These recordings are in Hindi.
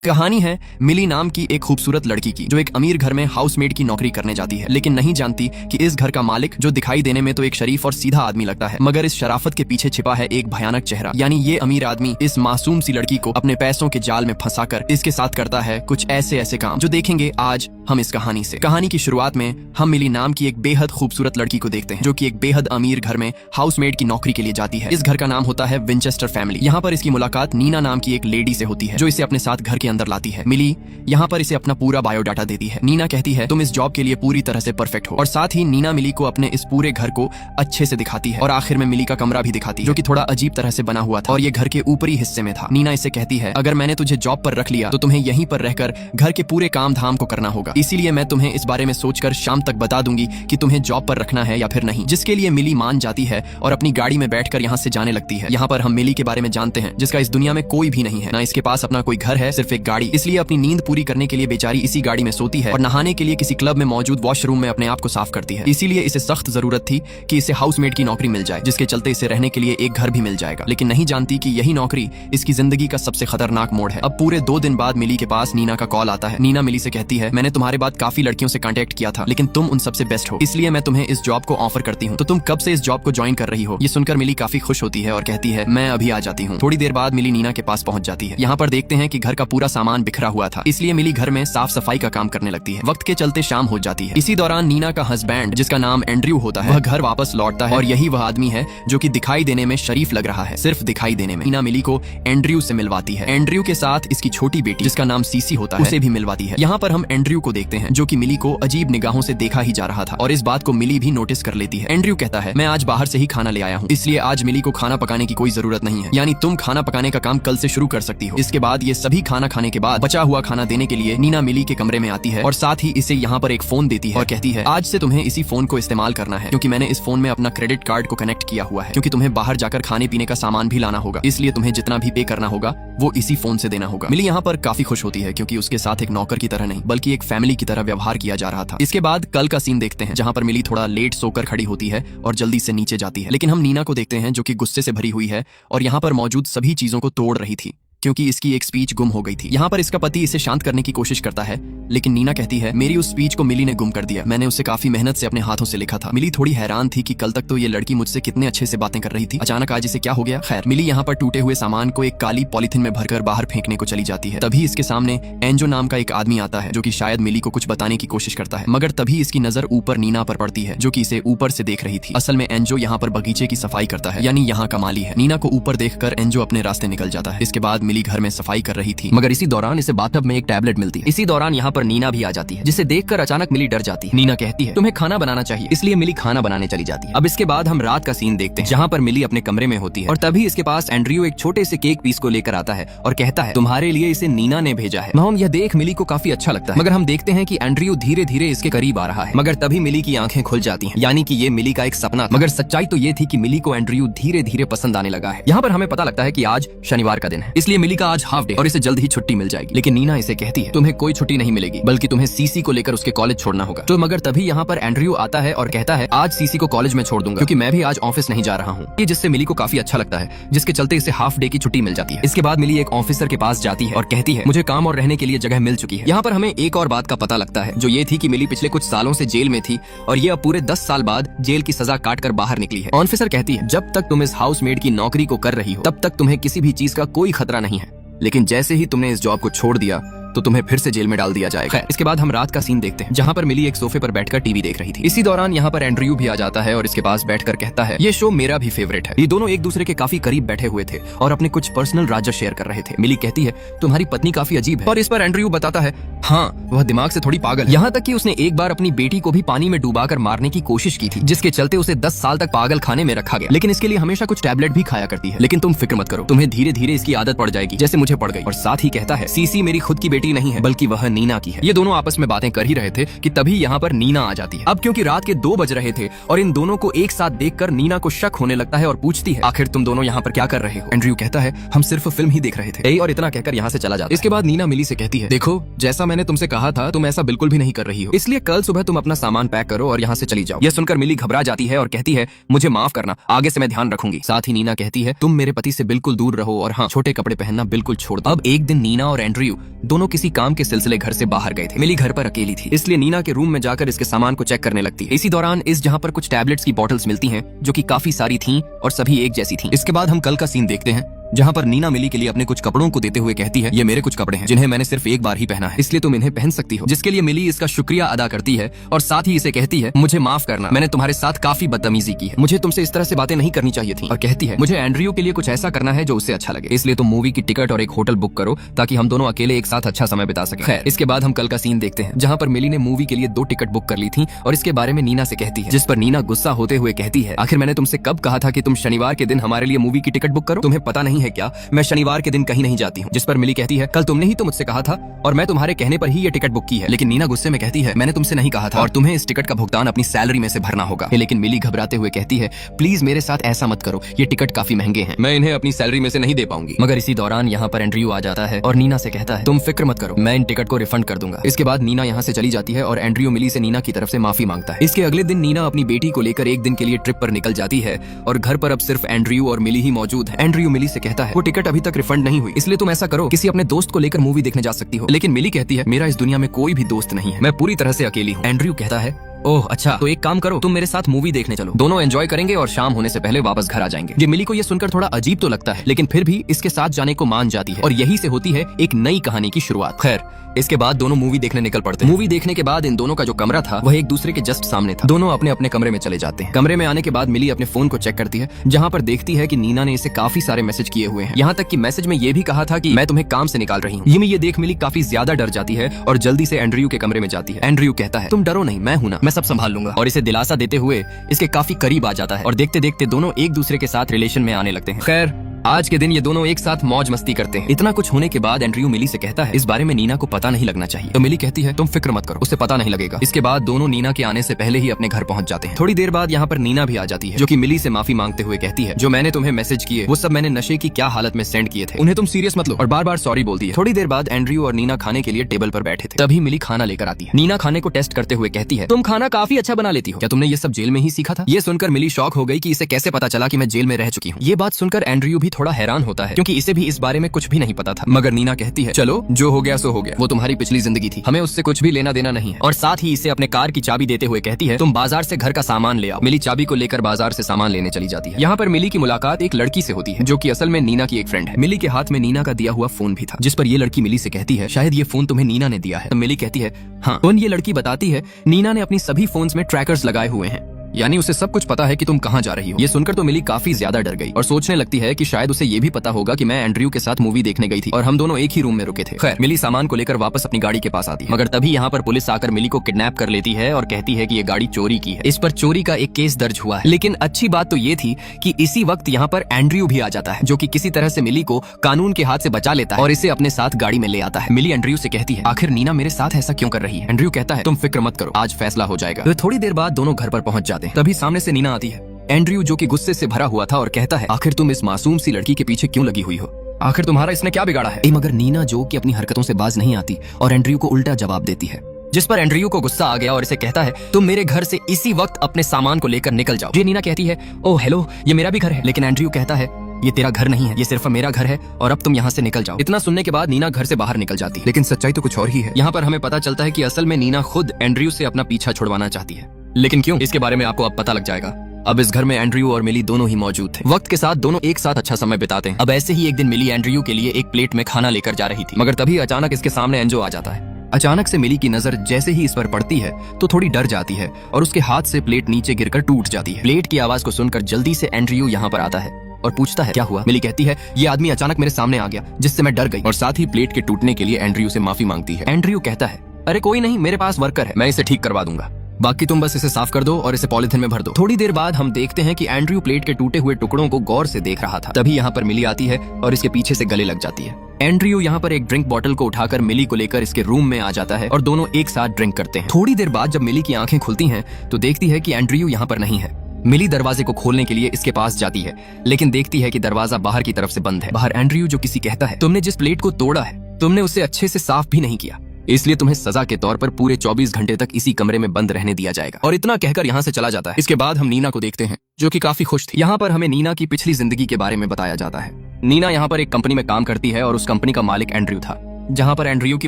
कहानी है मिली नाम की एक खूबसूरत लड़की की जो एक अमीर घर में हाउसमेड की नौकरी करने जाती है, लेकिन नहीं जानती कि इस घर का मालिक जो दिखाई देने में तो एक शरीफ और सीधा आदमी लगता है, मगर इस शराफत के पीछे छिपा है एक भयानक चेहरा। यानी ये अमीर आदमी इस मासूम सी लड़की को अपने पैसों के जाल में फंसाकर इसके साथ करता है कुछ ऐसे काम जो देखेंगे आज हम इस कहानी से। कहानी की शुरुआत में हम मिली नाम की एक बेहद खूबसूरत लड़की को देखते हैं जो कि एक बेहद अमीर घर में हाउसमेड की नौकरी के लिए जाती है। इस घर का नाम होता है विंचेस्टर फैमिली। यहाँ पर इसकी मुलाकात नीना नाम की एक लेडी से होती है जो इसे अपने साथ घर के अंदर लाती है। मिली यहाँ पर इसे अपना पूरा बायोडाटा देती है। नीना कहती है तुम इस जॉब के लिए पूरी तरह से परफेक्ट हो, और साथ ही नीना मिली को अपने इस पूरे घर को अच्छे से दिखाती है और आखिर में मिली का कमरा भी दिखाती है जो कि थोड़ा अजीब तरह से बना हुआ था और ये घर के ऊपरी हिस्से में था। नीना इसे कहती है अगर मैंने तुझे जॉब पर रख लिया तो तुम्हें यहीं पर रहकर घर के पूरे काम धाम को करना होगा, इसीलिए मैं तुम्हें इस बारे में सोचकर शाम तक बता दूंगी कि तुम्हें जॉब पर रखना है या फिर नहीं। जिसके लिए मिली मान जाती है और अपनी गाड़ी में बैठकर यहाँ से जाने लगती है। यहाँ पर हम मिली के बारे में जानते हैं जिसका इस दुनिया में कोई भी नहीं है, ना इसके पास अपना कोई घर है, सिर्फ एक गाड़ी। इसलिए अपनी नींद पूरी करने के लिए बेचारी इसी गाड़ी में सोती है और नहाने के लिए किसी क्लब में मौजूद वॉशरूम में अपने आप को साफ करती है। इसीलिए इसे सख्त जरूरत थी कि इसे हाउसमेड की नौकरी मिल जाए, जिसके चलते इसे रहने के लिए एक घर भी मिल जाएगा। लेकिन नहीं जानती कि यही नौकरी इसकी जिंदगी का सबसे खतरनाक मोड़ है। अब पूरे 2 दिन बाद मिली के पास नीना का कॉल आता है। नीना मिली से कहती है मैंने तुम्हारे बाद काफी लड़कियों से कांटेक्ट किया था, लेकिन तुम उन सबसे बेस्ट हो, इसलिए मैं तुम्हें इस जॉब को ऑफर करती हूँ। तो तुम कब से इस जॉब को ज्वाइन कर रही हो? ये सुनकर मिली काफी खुश होती है और कहती है मैं अभी आ जाती हूँ। थोड़ी देर बाद मिली नीना के पास पहुंच जाती है। यहाँ पर देखते हैं कि घर का पूरा सामान बिखरा हुआ था, इसलिए मिली घर में साफ सफाई का काम करने लगती है। वक्त के चलते शाम हो जाती है। इसी दौरान नीना का हस्बैंड जिसका नाम एंड्रयू होता है वह घर वापस लौटता है और यही वह आदमी है जो कि दिखाई देने में शरीफ लग रहा है, सिर्फ दिखाई देने में। नीना मिली को एंड्रयू से मिलवाती है। एंड्रयू के साथ इसकी छोटी बेटी जिसका नाम सीसी होता है उसे भी मिलवाती है। यहाँ पर हम एंड्रयू को देखते हैं जो कि मिली को अजीब निगाहों से देखा ही जा रहा था और इस बात को मिली भी नोटिस कर लेती है। एंड्रयू कहता है मैं आज बाहर से ही खाना ले आया हूँ, इसलिए आज मिली को खाना पकाने की कोई जरूरत नहीं है, यानी तुम खाना पकाने का काम कल से शुरू कर सकती हो। इसके बाद ये सभी खाना खाने के बाद बचा हुआ खाना देने के लिए नीना मिली के कमरे में आती है और साथ ही इसे यहाँ पर एक फोन देती है और कहती है आज से तुम्हें इसी फोन को इस्तेमाल करना है, क्योंकि मैंने इस फोन में अपना क्रेडिट कार्ड को कनेक्ट किया हुआ है, क्योंकि तुम्हें बाहर जाकर खाने पीने का सामान भी लाना होगा, इसलिए तुम्हें जितना भी पे करना होगा वो इसी फोन से देना होगा। मिली यहाँ पर काफी खुश होती है क्योंकि उसके साथ एक नौकर की तरह नहीं बल्कि एक फैमिली की तरह व्यवहार किया जा रहा था। इसके बाद कल का सीन देखते हैं जहाँ पर मिली थोड़ा लेट सोकर खड़ी होती है और जल्दी से नीचे जाती है। लेकिन हम नीना को देखते हैं जो कि गुस्से से भरी हुई है और यहाँ पर मौजूद सभी चीजों को तोड़ रही थी क्योंकि इसकी एक स्पीच गुम हो गई थी। यहाँ पर इसका पति इसे शांत करने की कोशिश करता है, लेकिन नीना कहती है मेरी उस स्पीच को मिली ने गुम कर दिया, मैंने उसे काफी मेहनत से अपने हाथों से लिखा था। मिली थोड़ी हैरान थी कि कल तक तो ये लड़की मुझसे कितने अच्छे से बातें कर रही थी, अचानक आज इसे क्या हो गया। खैर मिली यहाँ पर टूटे हुए सामान को एक काली पॉलिथीन में भरकर बाहर फेंकने को चली जाती है। तभी इसके सामने एंजो नाम का एक आदमी आता है जो कि शायद मिली को कुछ बताने की कोशिश करता है, मगर तभी इसकी नजर ऊपर नीना पर पड़ती है जो कि इसे ऊपर से देख रही थी। असल में एंजो यहाँ पर बगीचे की सफाई करता है, यानी यहाँ का माली है। नीना को ऊपर देखकर एंजो अपने रास्ते निकल जाता है। इसके बाद मिली घर में सफाई कर रही थी, मगर इसी दौरान इसे बाथटब में एक टैबलेट मिलती है। इसी दौरान यहाँ पर नीना भी आ जाती है जिसे देखकर अचानक मिली डर जाती है। नीना कहती है तुम्हें खाना बनाना चाहिए, इसलिए मिली खाना बनाने चली जाती है। अब इसके बाद हम रात का सीन देखते हैं जहाँ पर मिली अपने कमरे में होती है और तभी इसके पास एंड्रयू एक छोटे से केक पीस को लेकर आता है और कहता है तुम्हारे लिए इसे नीना ने भेजा है। यह देख मिली को काफी अच्छा लगता है, मगर हम देखते हैं कि एंड्रयू धीरे धीरे इसके करीब आ रहा है। मगर तभी मिली की आंखें खुल जाती हैं, यानी कि ये मिली का एक सपना था। मगर सच्चाई तो ये थी कि मिली को एंड्रयू धीरे धीरे पसंद आने लगा है। यहाँ पर हमें पता लगता है कि आज शनिवार का दिन है, इसलिए मिली का आज हाफ डे और इसे जल्द ही छुट्टी मिल जाएगी। लेकिन नीना इसे कहती है तुम्हें कोई छुट्टी नहीं मिलेगी, बल्कि तुम्हें सीसी को लेकर उसके कॉलेज छोड़ना होगा। तो मगर तभी यहाँ पर एंड्रयू आता है और कहता है आज सीसी को कॉलेज में छोड़ दूंगा क्योंकि मैं भी आज ऑफिस नहीं जा रहा हूँ। ये जिससे मिली को काफी अच्छा लगता है, जिसके चलते इसे हाफ डे की छुट्टी मिल जाती है। इसके बाद मिली एक ऑफिसर के पास जाती है और कहती है मुझे काम और रहने के लिए जगह मिल चुकी है। यहाँ पर हमें एक और बात का पता लगता है जो ये थी कि मिली पिछले कुछ सालों से जेल में थी और ये अब पूरे 10 साल बाद जेल की सजा काट कर बाहर निकली है। ऑफिसर कहती है जब तक तुम इस हाउसमेड की नौकरी को कर रही हो तब तक तुम्हें किसी भी चीज का कोई खतरा नहीं है, लेकिन जैसे ही तुमने इस जॉब को छोड़ दिया तो तुम्हें फिर से जेल में डाल दिया जाएगा। इसके बाद हम रात का सीन देखते हैं जहाँ पर मिली एक सोफे पर बैठकर टीवी देख रही थी। इसी दौरान यहाँ पर एंड्रयू भी आ जाता है और इसके पास बैठकर कहता है ये शो मेरा भी फेवरेट है। ये दोनों एक दूसरे के काफी करीब बैठे हुए थे और अपने कुछ पर्सनल राज शेयर कर रहे थे। मिली कहती है तुम्हारी पत्नी काफी अजीब है, और इस पर एंड्रयू बताता है हाँ वह दिमाग से थोड़ी पागल है, यहाँ तक कि उसने एक बार अपनी बेटी को भी पानी में डुबाकर मारने की कोशिश की थी, जिसके चलते उसे 10 साल तक पागल खाने में रखा गया, लेकिन इसके लिए हमेशा कुछ टैबलेट भी खाया करती है। लेकिन तुम फिक्र मत करो, तुम्हें धीरे धीरे इसकी आदत पड़ जाएगी जैसे मुझे पड़ गई। और साथ ही कहता है सीसी मेरी खुद की बेटी गलती नहीं है बल्कि वह नीना की है। ये दोनों आपस में बातें कर ही रहे थे कि तभी यहाँ पर नीना आ जाती है। अब क्योंकि रात के 2 बज रहे थे और इन दोनों को एक साथ देखकर नीना को शक होने लगता है और पूछती है, आखिर तुम दोनों यहाँ पर क्या कर रहे हो? एंड्रयू कहता है, हम सिर्फ फिल्म ही देख रहे थे। और इतना कहकर यहाँ से चला जाता है। इसके बाद नीना मिली से कहती है, देखो जैसा मैंने तुमसे कहा था तुम ऐसा बिल्कुल भी नहीं कर रही हो, इसलिए कल सुबह तुम अपना सामान पैक करो और यहाँ से चली जाओ। यह सुनकर मिली घबरा जाती है और कहती है, मुझे माफ करना, आगे से मैं ध्यान रखूंगी। साथ ही नीना कहती है, तुम मेरे पति से बिल्कुल दूर रहो और हाँ, छोटे कपड़े पहनना बिल्कुल छोड़ दो। अब एक दिन नीना और एंड्रयू दोनों किसी काम के सिलसिले घर से बाहर गए थे। मिली घर पर अकेली थी, इसलिए नीना के रूम में जाकर इसके सामान को चेक करने लगती है। इसी दौरान इस जहाँ पर कुछ टैबलेट्स की बॉटल्स मिलती हैं जो कि काफी सारी थीं और सभी एक जैसी थीं। इसके बाद हम कल का सीन देखते हैं जहाँ पर नीना मिली के लिए अपने कुछ कपड़ों को देते हुए कहती है, ये मेरे कुछ कपड़े हैं जिन्हें मैंने सिर्फ एक बार ही पहना है, इसलिए तुम इन्हें पहन सकती हो। जिसके लिए मिली इसका शुक्रिया अदा करती है और साथ ही इसे कहती है, मुझे माफ करना, मैंने तुम्हारे साथ काफी बदतमीजी की है, मुझे तुमसे इस तरह से बातें नहीं करनी चाहिए थी। और कहती है, मुझे एंड्रयू के लिए कुछ ऐसा करना है जो उसे अच्छा लगे, इसलिए तुम मूवी की टिकट और एक होटल बुक करो ताकि हम दोनों अकेले एक साथ अच्छा समय बिता सके। खैर, इसके बाद हम कल का सीन देखते हैं जहाँ पर मिली ने मूवी के लिए 2 टिकट बुक कर ली थी और इसके बारे में नीना से कहती है, जिस पर नीना गुस्सा होते हुए कहती है, आखिर मैंने तुमसे कब कहा था कि तुम शनिवार के दिन हमारे लिए मूवी की टिकट बुक करो? तुम्हें पता नहीं है क्या मैं शनिवार के दिन कहीं नहीं जाती हूँ। जिस पर मिली कहती है, कल तुमने ही तो मुझसे कहा था और मैं तुम्हारे कहने पर ही ये टिकट बुक की है। लेकिन नीना गुस्से में कहती है, मैंने तुमसे नहीं कहा था और तुम्हें इस टिकट का भुगतान अपनी सैलरी में से भरना होगा। लेकिन मिली घबराते हुए कहती है, प्लीज मेरे साथ ऐसा मत करो, ये टिकट काफी महंगे हैं, मैं इन्हें अपनी सैलरी में से नहीं दे पाऊंगी। मगर इसी दौरान यहाँ पर एंड्रयू आ जाता है और नीना से कहता है, तुम फिक्र मत करो, मैं इन टिकट को रिफंड कर दूंगा। इसके बाद नीना यहाँ से चली जाती है और एंड्रयू मिली से नीना की तरफ से माफी मांगता है। इसके अगले दिन नीना अपनी बेटी को लेकर एक दिन के लिए ट्रिप पर निकल जाती है और घर पर अब सिर्फ एंड्रयू और मिली ही मौजूद है। एंड्रयू मिली से कहता है, वो टिकट अभी तक रिफंड नहीं हुई, इसलिए तुम ऐसा करो, किसी अपने दोस्त को लेकर मूवी देखने जा सकती हो। लेकिन मिली कहती है, मेरा इस दुनिया में कोई भी दोस्त नहीं है, मैं पूरी तरह से अकेली हूँ। एंड्रयू कहता है, ओह अच्छा, तो एक काम करो, तुम मेरे साथ मूवी देखने चलो, दोनों एंजॉय करेंगे और शाम होने से पहले वापस घर आ जाएंगे। ये मिली को ये सुनकर थोड़ा अजीब तो लगता है, लेकिन फिर भी इसके साथ जाने को मान जाती है और यही से होती है एक नई कहानी की शुरुआत। खैर, इसके बाद दोनों मूवी देखने निकल पड़ते हैं। मूवी देखने के बाद इन दोनों का जो कमरा था वह एक दूसरे के जस्ट सामने था। दोनों अपने अपने कमरे में चले जाते हैं। कमरे में आने के बाद मिली अपने फोन को चेक करती है, जहाँ पर देखती है कि नीना ने इसे काफी सारे मैसेज किए हुए हैं। यहाँ तक कि मैसेज में ये भी कहा था कि मैं तुम्हें काम से निकाल रही हूँ। ये देख मिली काफी ज्यादा डर जाती है और जल्दी से एंड्रयू के कमरे में जाती है। एंड्रयू कहता है, तुम डरो नहीं, मैं हूं ना, मैं सब संभाल लूंगा। और इसे दिलासा देते हुए इसके काफी करीब आ जाता है और देखते देखते दोनों एक दूसरे के साथ रिलेशन में आने लगते हैं। खैर, आज के दिन ये दोनों एक साथ मौज मस्ती करते हैं। इतना कुछ होने के बाद एंड्रयू मिली से कहता है, इस बारे में नीना को पता नहीं लगना चाहिए। तो मिली कहती है, तुम फिक्र मत करो, उसे पता नहीं लगेगा। इसके बाद दोनों नीना के आने से पहले ही अपने घर पहुंच जाते हैं। थोड़ी देर बाद यहाँ पर नीना भी आ जाती है, जो कि मिली से माफी मांगते हुए कहती है, जो मैंने तुम्हें मैसेज किए वो सब मैंने नशे की क्या हालत में सेंड किए थे, उन्हें तुम सीरियस मत लो, और बार बार सॉरी बोलती है। थोड़ी देर बाद एंड्रयू और नीना खाने के लिए टेबल पर बैठे थे, तभी मिली खाना लेकर आती है। नीना खाने को टेस्ट करते हुए कहती है, तुम खाना काफी अच्छा बना लेती हो, क्या तुमने ये सब जेल में ही सीखा था? ये सुनकर मिली शॉक हो गई कि इसे कैसे पता चला कि मैं जेल में रह चुकी हूँ। ये बात सुनकर एंड्रयू भी थोड़ा हैरान होता है क्योंकि इसे भी इस बारे में कुछ भी नहीं पता था। मगर नीना कहती है, चलो जो हो गया सो हो गया, वो तुम्हारी पिछली जिंदगी थी, हमें उससे कुछ भी लेना देना नहीं है। और साथ ही इसे अपने कार की चाबी देते हुए कहती है, तुम बाजार से घर का सामान ले आओ। मिली चाबी को लेकर बाजार से सामान लेने चली जाती है। यहाँ पर मिली की मुलाकात एक लड़की से होती है जो कि असल में नीना की एक फ्रेंड है। मिली के हाथ में नीना का दिया हुआ फोन भी था, जिस पर ये लड़की मिली से कहती है, शायद ये फोन तुम्हें नीना ने दिया है। तो मिली कहती है, हाँ। ये लड़की बताती है, नीना ने अपनी सभी फोन्स में ट्रैकर्स लगाए हुए हैं, यानी उसे सब कुछ पता है कि तुम कहाँ जा रही हो। ये सुनकर तो मिली काफी ज्यादा डर गई और सोचने लगती है कि शायद उसे ये भी पता होगा कि मैं एंड्रयू के साथ मूवी देखने गई थी और हम दोनों एक ही रूम में रुके थे। खैर, मिली सामान को लेकर वापस अपनी गाड़ी के पास आती है, मगर तभी यहाँ पर पुलिस आकर मिली को किडनैप कर लेती है और कहती है कि ये गाड़ी चोरी की है। इस पर चोरी का एक केस दर्ज हुआ है। लेकिन अच्छी बात तो ये थी कि इसी वक्त यहाँ पर एंड्रयू भी आ जाता है, जो कि किसी तरह से मिली को कानून के हाथ से बचा लेता है और इसे अपने साथ गाड़ी में ले आता है। मिली एंड्रयू से कहती है, आखिर नीना मेरे साथ ऐसा क्यों कर रही है? एंड्रयू कहता है, तुम फिक्र मत करो, आज फैसला हो जाएगा। तो थोड़ी देर बाद दोनों घर पर पहुंच जाते हैं। तभी सामने से नीना आती है। एंड्रयू जो कि गुस्से से भरा हुआ था और कहता है, आखिर तुम इस मासूम सी लड़की के पीछे क्यों लगी हुई हो? आखिर तुम्हारा इसने क्या बिगाड़ा है? मगर नीना जो कि अपनी हरकतों से बाज नहीं आती और एंड्रयू को उल्टा जवाब देती है, जिस पर एंड्रयू को गुस्सा आ गया और इसे कहता है, तुम मेरे घर से इसी वक्त अपने सामान को लेकर निकल जाओ। ये नीना कहती है, ओह हेलो, ये मेरा भी घर है। लेकिन एंड्रयू कहता है, ये तेरा घर नहीं है, ये सिर्फ मेरा घर है और अब तुम यहाँ से निकल जाओ। इतना सुनने के बाद नीना घर से बाहर निकल जाती है, लेकिन सच्चाई तो कुछ और ही है। यहाँ पर हमें पता चलता है कि असल में नीना खुद एंड्रयू से अपना पीछा छुड़वाना चाहती है। लेकिन क्यों, इसके बारे में आपको अब पता लग जाएगा। अब इस घर में एंड्रयू और मिली दोनों ही मौजूद थे। वक्त के साथ दोनों एक साथ अच्छा समय बिताते हैं। अब ऐसे ही एक दिन मिली एंड्रयू के लिए एक प्लेट में खाना लेकर जा रही थी, मगर तभी अचानक इसके सामने एंजो आ जाता है। अचानक से मिली की नजर जैसे ही इस पर पड़ती है तो थोड़ी डर जाती है और उसके हाथ से प्लेट नीचे गिरकर टूट जाती है। प्लेट की आवाज को सुनकर जल्दी से एंड्रयू यहाँ पर आता है और पूछता है, क्या हुआ? मिली कहती है, ये आदमी अचानक मेरे सामने आ गया जिससे मैं डर गई, और साथ ही प्लेट के टूटने के लिए एंड्रयू से माफी मांगती है। एंड्रयू कहता है, अरे कोई नहीं, मेरे पास वर्कर है, मैं इसे ठीक करवा दूंगा। बाकी तुम बस इसे साफ कर दो और इसे पॉलिथीन में भर दो। थोड़ी देर बाद हम देखते हैं कि एंड्रयू प्लेट के टूटे हुए टुकड़ों को गौर से देख रहा था। तभी यहाँ पर मिली आती है और इसके पीछे से गले लग जाती है। एंड्रयू यहाँ पर एक ड्रिंक बॉटल को उठाकर मिली को लेकर इसके रूम में आ जाता है और दोनों एक साथ ड्रिंक करते हैं। थोड़ी देर बाद जब मिली की आंखें खुलती हैं तो देखती है कि एंड्रयू यहाँ पर नहीं है। मिली दरवाजे को खोलने के लिए इसके पास जाती है, लेकिन देखती है कि दरवाजा बाहर की तरफ से बंद है। बाहर एंड्रयू जो किसी कहता है, तुमने जिस प्लेट को तोड़ा है तुमने उसे अच्छे से साफ भी नहीं किया, इसलिए तुम्हें सजा के तौर पर पूरे 24 घंटे तक इसी कमरे में बंद रहने दिया जाएगा। और इतना कहकर यहाँ से चला जाता है। इसके बाद हम नीना को देखते हैं जो कि काफी खुश थी। यहाँ पर हमें नीना की पिछली जिंदगी के बारे में बताया जाता है। नीना यहाँ पर एक कंपनी में काम करती है और उस कंपनी का मालिक एंड्रयू था। जहाँ पर एंड्रयू की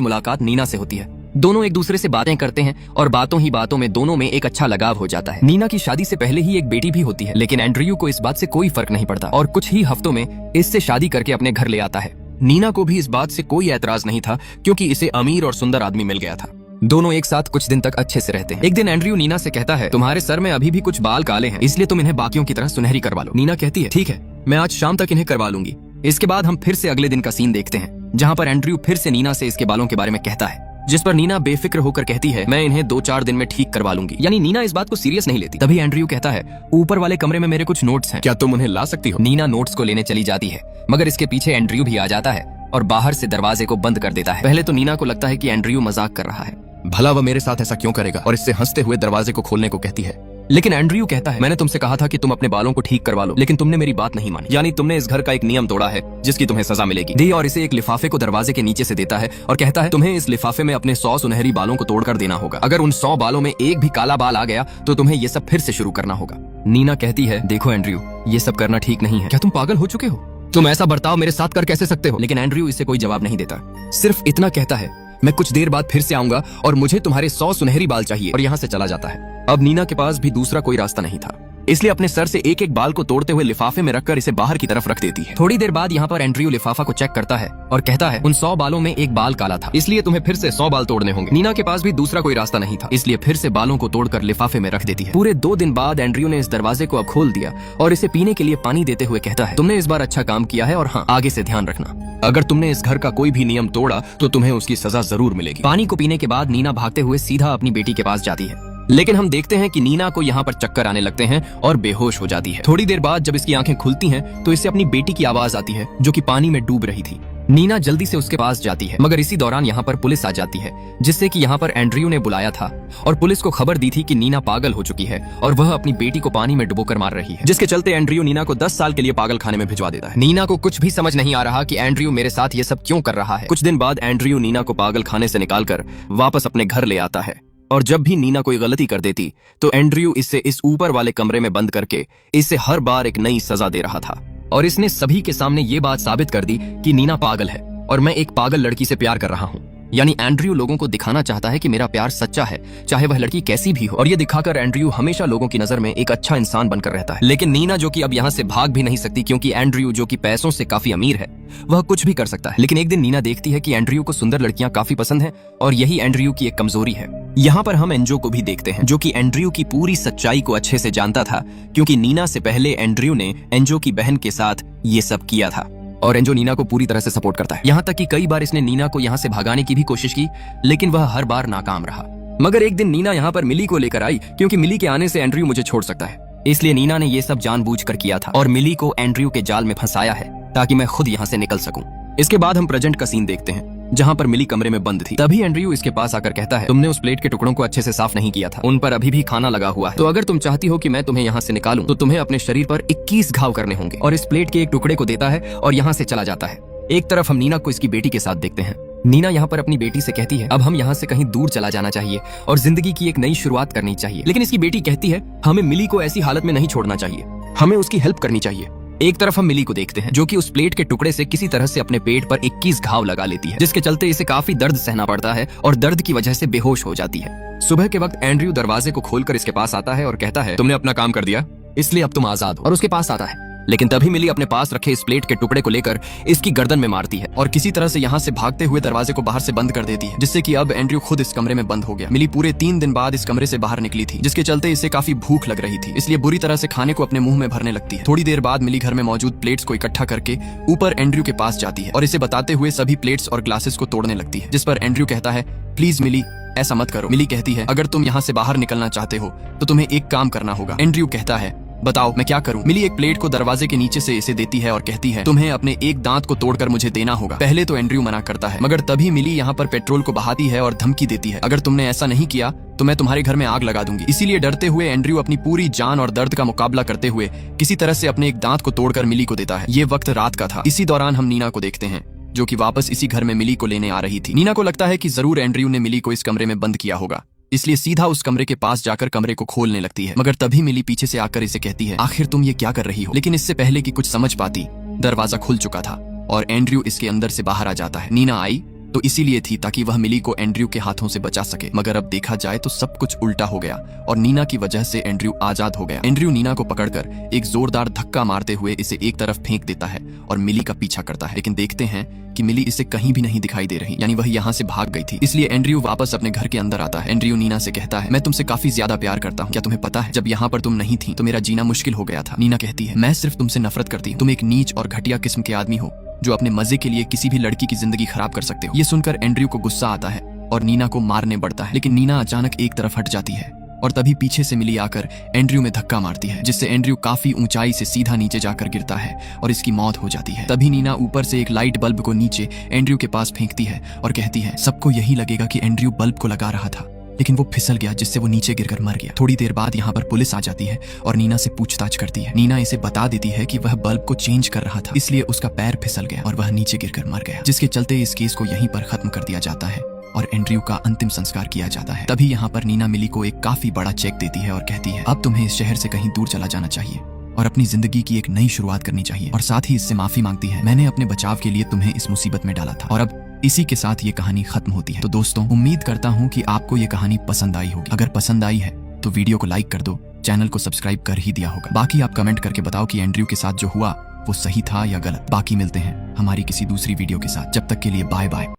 मुलाकात नीना से होती है। दोनों एक दूसरे से बातें करते हैं और बातों ही बातों में दोनों में एक अच्छा लगाव हो जाता है। नीना की शादी से पहले ही एक बेटी भी होती है, लेकिन एंड्रयू को इस बात से कोई फर्क नहीं पड़ता और कुछ ही हफ्तों में इससे शादी करके अपने घर ले आता है। नीना को भी इस बात से कोई ऐतराज नहीं था क्योंकि इसे अमीर और सुंदर आदमी मिल गया था। दोनों एक साथ कुछ दिन तक अच्छे से रहते हैं। एक दिन एंड्रयू नीना से कहता है, तुम्हारे सर में अभी भी कुछ बाल काले हैं, इसलिए तुम इन्हें बाकियों की तरह सुनहरी करवा लो। नीना कहती है, ठीक है, मैं आज शाम तक इन्हें करवा लूंगी। इसके बाद हम फिर से अगले दिन का सीन देखते हैं, जहाँ पर एंड्रयू फिर से नीना से इसके बालों के बारे में कहता है, जिस पर नीना बेफिक्र होकर कहती है, मैं इन्हें 2-4 दिन में ठीक करवा लूंगी। यानी नीना इस बात को सीरियस नहीं लेती। तभी एंड्रयू कहता है, ऊपर वाले कमरे में मेरे कुछ नोट्स हैं, क्या तुम उन्हें ला सकती हो? नीना नोट्स को लेने चली जाती है, मगर इसके पीछे एंड्रयू भी आ जाता है और बाहर से दरवाजे को बंद कर देता है। पहले तो नीना को लगता है कि एंड्रयू मजाक कर रहा है, भला वह मेरे साथ ऐसा क्यों करेगा, और इससे हंसते हुए दरवाजे को खोलने को कहती है। लेकिन एंड्रयू कहता है, मैंने तुमसे कहा था कि तुम अपने बालों को ठीक करवा लो, लेकिन तुमने मेरी बात नहीं मानी। यानी तुमने इस घर का एक नियम तोड़ा है जिसकी तुम्हें सजा मिलेगी। दी और इसे एक लिफाफे को दरवाजे के नीचे से देता है और कहता है, तुम्हें इस लिफाफे में अपने 100 सुनहरी बालों को तोड़कर देना होगा। अगर उन 100 बालों में एक भी काला बाल आ गया तो तुम्हें ये सब फिर से शुरू करना होगा। नीना कहती है, देखो एंड्रयू, ये सब करना ठीक नहीं है। क्या तुम पागल हो चुके हो? तुम ऐसा बर्ताव मेरे साथ कर कैसे सकते हो? लेकिन एंड्रयू इसे कोई जवाब नहीं देता, सिर्फ इतना कहता है, मैं कुछ देर बाद फिर से आऊंगा और मुझे तुम्हारे 100 सुनहरी बाल चाहिए, और यहाँ से चला जाता है। अब नीना के पास भी दूसरा कोई रास्ता नहीं था, इसलिए अपने सर से एक एक बाल को तोड़ते हुए लिफाफे में रखकर इसे बाहर की तरफ रख देती है। थोड़ी देर बाद यहाँ पर एंड्रयू लिफाफा को चेक करता है और कहता है, उन 100 बालों में एक बाल काला था, इसलिए तुम्हें फिर से 100 बाल तोड़ने होंगे। नीना के पास भी दूसरा कोई रास्ता नहीं था, इसलिए फिर से बालों को तोड़कर लिफाफे में रख देती है। पूरे 2 दिन बाद एंड्रयू ने इस दरवाजे को अब खोल दिया और इसे पीने के लिए पानी देते हुए कहता है, तुमने इस बार अच्छा काम किया है और हाँ, आगे से ध्यान रखना, अगर तुमने इस घर का कोई भी नियम तोड़ा तो तुम्हें उसकी सजा जरूर मिलेगी। पानी को पीने के बाद नीना भागते हुए सीधा अपनी बेटी के पास जाती है, लेकिन हम देखते हैं कि नीना को यहाँ पर चक्कर आने लगते हैं और बेहोश हो जाती है। थोड़ी देर बाद जब इसकी आंखें खुलती हैं तो इसे अपनी बेटी की आवाज आती है जो कि पानी में डूब रही थी। नीना जल्दी से उसके पास जाती है, मगर इसी दौरान यहाँ पर पुलिस आ जाती है, जिससे कि यहाँ पर एंड्रयू ने बुलाया था और पुलिस को खबर दी थी कि नीना पागल हो चुकी है और वह अपनी बेटी को पानी में डुबोकर मार रही है, जिसके चलते एंड्रयू नीना को 10 साल के लिए पागल खाने में भिजवा देता है। नीना को कुछ भी समझ नहीं आ रहा कि एंड्रयू मेरे साथ ये सब क्यों कर रहा है। कुछ दिन बाद एंड्रयू नीना को पागल खाने से निकालकर वापस अपने घर ले आता है, और जब भी नीना कोई गलती कर देती तो एंड्रयू इसे इस ऊपर वाले कमरे में बंद करके इसे हर बार एक नई सजा दे रहा था, और इसने सभी के सामने ये बात साबित कर दी कि नीना पागल है और मैं एक पागल लड़की से प्यार कर रहा हूँ। यानी एंड्रयू लोगों को दिखाना चाहता है कि मेरा प्यार सच्चा है, चाहे वह लड़की कैसी भी हो, और ये दिखाकर एंड्रयू हमेशा लोगों की नजर में एक अच्छा इंसान बनकर रहता है। लेकिन नीना जो कि अब यहाँ से भाग भी नहीं सकती क्योंकि एंड्रयू जो कि पैसों से काफी अमीर है वह कुछ भी कर सकता है। लेकिन एक दिन नीना देखती है कि एंड्रयू को सुंदर लड़कियां काफी पसंद हैं और यही एंड्रयू की एक कमजोरी है। यहाँ पर हम एंजो को भी देखते हैं जो कि एंड्रयू की पूरी सच्चाई को अच्छे से जानता था, क्योंकि नीना से पहले एंड्रयू ने एंजो की बहन के साथ ये सब किया था और एंजो नीना को पूरी तरह से सपोर्ट करता है। यहाँ तक कि कई बार इसने नीना को यहाँ से भगाने की भी कोशिश की, लेकिन वह हर बार नाकाम रहा। मगर एक दिन नीना यहाँ पर मिली को लेकर आई, क्योंकि मिली के आने से एंड्रयू मुझे छोड़ सकता है, इसलिए नीना ने ये सब जानबूझकर किया था और मिली को एंड्रयू के जाल में फंसाया है ताकि मैं खुद यहाँ से निकल सकूं। इसके बाद हम प्रेजेंट का सीन देखते हैं जहाँ पर मिली कमरे में बंद थी। तभी एंड्रयू इसके पास आकर कहता है, तुमने उस प्लेट के टुकड़ों को अच्छे से साफ नहीं किया था, उन पर अभी भी खाना लगा हुआ है, तो अगर तुम चाहती हो कि मैं तुम्हें यहाँ से निकालूं तो तुम्हें अपने शरीर पर 21 घाव करने होंगे। और इस प्लेट के एक टुकड़े को देता है और यहाँ से चला जाता है। एक तरफ हम नीना को इसकी बेटी के साथ देखते हैं। नीना यहाँ पर अपनी बेटी से कहती है, अब हम यहाँ से कहीं दूर चला जाना चाहिए और जिंदगी की एक नई शुरुआत करनी चाहिए। लेकिन इसकी बेटी कहती है, हमें मिली को ऐसी हालत में नहीं छोड़ना चाहिए, हमें उसकी हेल्प करनी चाहिए। एक तरफ हम मिली को देखते हैं जो कि उस प्लेट के टुकड़े से किसी तरह से अपने पेट पर 21 घाव लगा लेती है, जिसके चलते इसे काफी दर्द सहना पड़ता है और दर्द की वजह से बेहोश हो जाती है। सुबह के वक्त एंड्रयू दरवाजे को खोलकर इसके पास आता है और कहता है, तुमने अपना काम कर दिया, इसलिए अब तुम आजाद हो, और उसके पास आता है। लेकिन तभी मिली अपने पास रखे इस प्लेट के टुकड़े को लेकर इसकी गर्दन में मारती है और किसी तरह से यहाँ से भागते हुए दरवाजे को बाहर से बंद कर देती है, जिससे कि अब एंड्रयू खुद इस कमरे में बंद हो गया। मिली पूरे 3 दिन बाद इस कमरे से बाहर निकली थी, जिसके चलते इसे काफी भूख लग रही थी, इसलिए बुरी तरह से खाने को अपने मुंह में भरने लगती है। थोड़ी देर बाद मिली घर में मौजूद प्लेट्स को इकट्ठा करके ऊपर एंड्रयू के पास जाती है और इसे बताते हुए सभी प्लेट्स और ग्लासेस को तोड़ने लगती है, जिस पर एंड्रयू कहता है, प्लीज मिली, ऐसा मत करो। मिली कहती है, अगर तुम यहाँ से बाहर निकलना चाहते हो तो तुम्हें एक काम करना होगा। एंड्रयू कहता है, बताओ मैं क्या करूं? मिली एक प्लेट को दरवाजे के नीचे से इसे देती है और कहती है, तुम्हें अपने एक दांत को तोड़कर मुझे देना होगा। पहले तो एंड्रयू मना करता है, मगर तभी मिली यहाँ पर पेट्रोल को बहाती है और धमकी देती है, अगर तुमने ऐसा नहीं किया तो मैं तुम्हारे घर में आग लगा दूंगी। इसीलिए डरते हुए एंड्रयू अपनी पूरी जान और दर्द का मुकाबला करते हुए किसी तरह से अपने एक दांत को तोड़कर मिली को देता है। ये वक्त रात का था। इसी दौरान हम नीना को देखते हैं, जो कि वापस इसी घर में मिली को लेने आ रही थी। नीना को लगता है कि जरूर एंड्रयू ने मिली को इस कमरे में बंद किया होगा, इसलिए सीधा उस कमरे के पास जाकर कमरे को खोलने लगती है। मगर तभी मिली पीछे से आकर इसे कहती है, आखिर तुम ये क्या कर रही हो? लेकिन इससे पहले कि कुछ समझ पाती, दरवाजा खुल चुका था और एंड्रयू इसके अंदर से बाहर आ जाता है। नीना आई तो इसीलिए थी ताकि वह मिली को एंड्रयू के हाथों से बचा सके, मगर अब देखा जाए तो सब कुछ उल्टा हो गया और नीना की वजह से एंड्रयू आजाद हो गया। एंड्रयू नीना को पकड़कर एक जोरदार धक्का मारते हुए इसे एक तरफ फेंक देता है और मिली का पीछा करता है, लेकिन देखते हैं कि मिली इसे कहीं भी नहीं दिखाई दे रही, यानी वह यहाँ से भाग गई थी। इसलिए एंड्रयू वापस अपने घर के अंदर आता है। एंड्रयू नीना से कहता है, मैं तुमसे काफी ज्यादा प्यार करता हूँ, क्या तुम्हें पता है जब यहाँ पर तुम नहीं थी तो मेरा जीना मुश्किल हो गया था। नीना कहती है, मैं सिर्फ तुमसे नफरत करती हूँ, तुम एक नीच और घटिया किस्म के आदमी हो जो अपने मजे के लिए किसी भी लड़की की जिंदगी खराब कर सकते हो। ये सुनकर एंड्रयू को गुस्सा आता है और नीना को मारने बढ़ता है, लेकिन नीना अचानक एक तरफ हट जाती है और तभी पीछे से मिली आकर एंड्रयू में धक्का मारती है, जिससे एंड्रयू काफी ऊंचाई से सीधा नीचे जाकर गिरता है और इसकी मौत हो जाती है। तभी नीना ऊपर से एक लाइट बल्ब को नीचे एंड्रयू के पास फेंकती है और कहती है, सबको यही लगेगा कि एंड्रयू बल्ब को लगा रहा था, लेकिन वो फिसल गया जिससे वो नीचे गिरकर मर गया। थोड़ी देर बाद यहाँ पर पुलिस आ जाती है और नीना से पूछताछ करती है। नीना इसे बता देती है कि वह बल्ब को चेंज कर रहा था, इसलिए उसका पैर फिसल गया और वह नीचे गिरकर मर गया, जिसके चलते इस केस को यहीं पर खत्म कर दिया जाता है और एंड्रयू का अंतिम संस्कार किया जाता है। तभी यहाँ पर नीना मिली को एक काफी बड़ा चेक देती है और कहती है, अब तुम्हें इस शहर से कहीं दूर चला जाना चाहिए और अपनी जिंदगी की एक नई शुरुआत करनी चाहिए, और साथ ही इससे माफी मांगती है, मैंने अपने बचाव के लिए तुम्हें इस मुसीबत में डाला था। और अब इसी के साथ ये कहानी खत्म होती है। तो दोस्तों, उम्मीद करता हूँ कि आपको ये कहानी पसंद आई होगी। अगर पसंद आई है तो वीडियो को लाइक कर दो, चैनल को सब्सक्राइब कर ही दिया होगा। बाकी आप कमेंट करके बताओ कि एंड्रयू के साथ जो हुआ वो सही था या गलत। बाकी मिलते हैं हमारी किसी दूसरी वीडियो के साथ, जब तक के लिए बाय बाय।